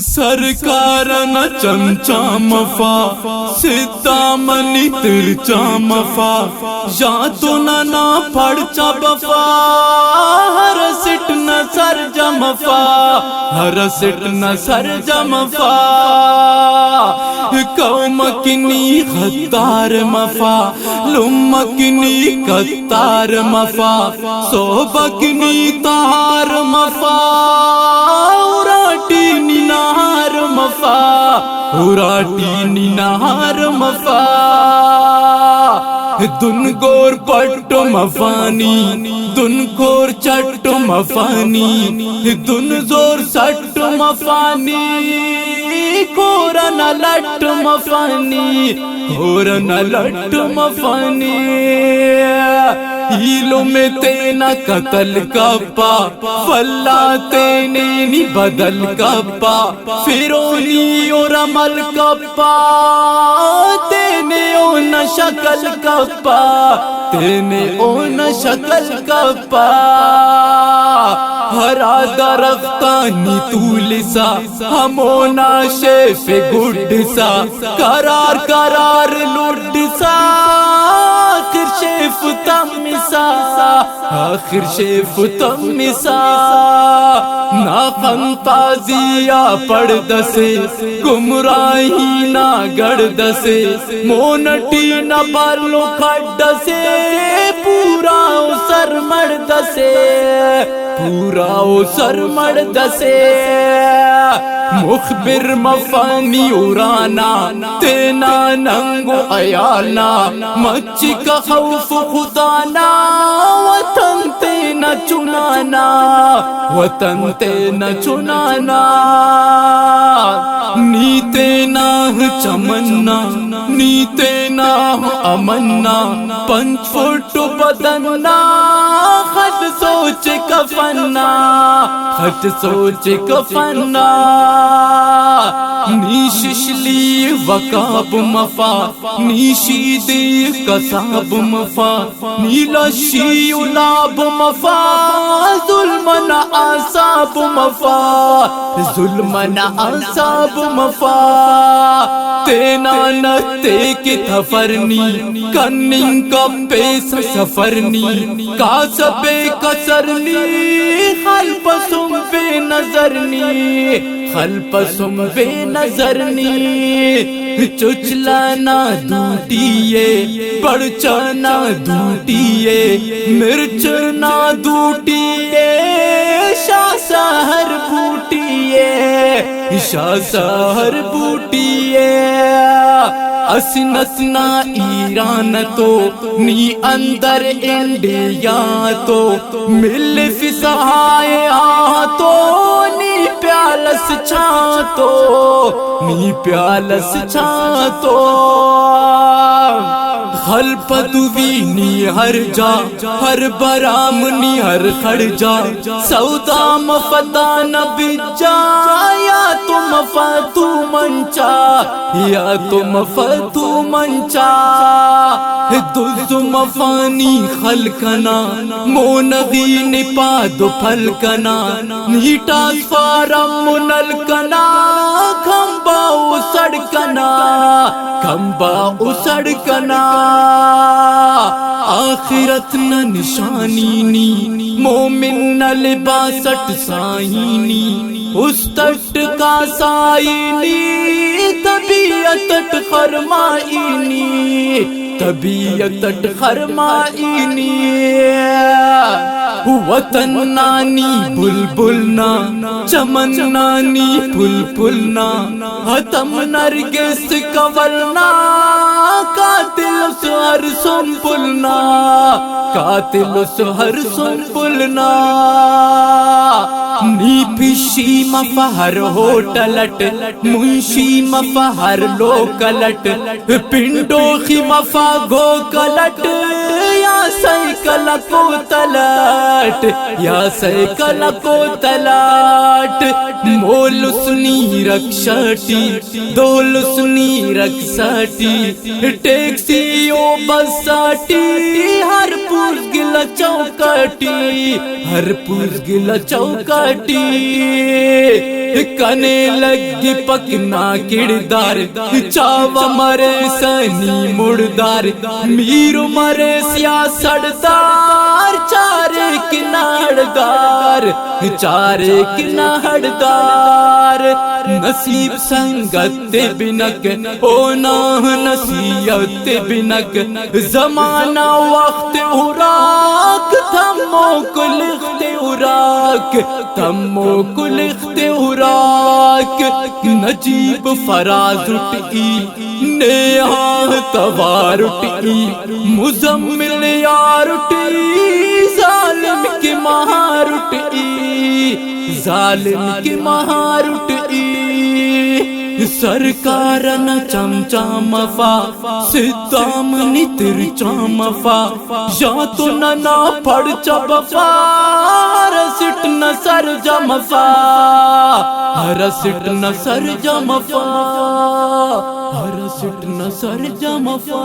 سرکار نہ چمچا مفا سدھا منی ترچا مفا یا تو نہ پڑچا بفا ہر سٹ نہ سر جمفا ہر سٹ نہ سر جمفا قومکنی غدار مفا لمکنی قطار مفا صوبکنی تار مفا اراٹی نینار مفا اراٹی نینار مفا دن گور پٹو مفانی دن گور چٹو مفانی دن زور سٹو مفانی کورن لٹ مفانی کورن لٹ مفانی ہیلو میں تینا قتل کپا فلا تینے نی بدل کپا فیرونی اور عمل کپا تینے اون شکل کپا تینے اون شکل کپا ہرا درختانی طول سا ہمونا شیف گڈ سا قرار قرار لڈ سا آخر شیف تم سا آخر شیف تم سا نا فنتازیا پڑ دسے گمراہی نا گڑ دسے مونٹی نا بالو کھڑ دسے پورا سر مڑ دسے پورا سر مڑ دسے مخبر مفانی ارانا تینا ننگو ایانا مچی کا خوف خدانا وطن تینا چنانا وطن تینا چنانا نی تینا چمنا نی تینا امنا 5 فٹ بدننا خط سوچ کفنا خط سوچ کفنا نیششلی وکاب مفا نیشی دی کساب مفا نیلشی علاب مفا ظلمن آساب مفا ظلمن آساب مفا تینا نتے کی تھفرنی کننگ کا پیس سفرنی کاسبے کسرنی خلپ سم بے نظرنی خلپ سم بے نظرنی چچلانا دوٹیے پڑچانا دوٹیے مرچنا دوٹیے شاہ سہر بوٹیے شاہ سہر بوٹیے اسنسنا ایران تو نی اندر انڈیا تو مل فسہائے تو نی پیالس چھا تو نی پیالس چھا تو خلپ دوینی ہر جا ہر برام نی ہر کھڑ جا سودا مفتا نبی جا یا تم فتو منچا یا تم فتو منچا دز مفانی خلقنا مونغی نپاد پھلکنا نیٹا سفارم منلکنا کھمبا اسڑکنا کھمبا اسڑکنا آخرت نہ نشانی نی مومن نہ لباسٹ سائنی اس تٹ کا سائنی طبیعت خرمائنی طبیعت خرمائنی وطن نانی بلبلنا چمن نانی پھل پھلنا حتم نرگس کولنا قاتل سہر سنبلنا قاتل سہر سنبلنا نی پشی مفہر ہوٹلٹ منشی مفہر لوکلٹ پنڈوخی مفہ گو کلٹ یا سیکل کو تلٹ یا سیکل کو تلٹ مولسنی رکشٹی دولسنی رکسٹی ٹیکسی او بساٹی ہر پور گل گلا چوکاٹی ہر پوز گلا چوکاٹی کنے لگی پکنا کردار چاوا مرے سنی مردار میرو مرے سیاسڑدار چارے کناڑدار چارے کناڑدار نصیب سنگت بنک اونا نصیحت بنک زمانہ وقت اراک تھمو کو لخت اراک تھمو کو لخت اراک نجیب فراز اٹھی نیہاں توار اٹھی مزمل یار اٹھی ظالم کی مہار اٹھی ظالم کی مہار اٹھی سرکار نہ چمچا مفا ستام نتر چامفا یا تو نہ پڑ چبفا رسٹ نہ سر جمفا رسٹ نہ سر جمفا رسٹ نہ سر جمفا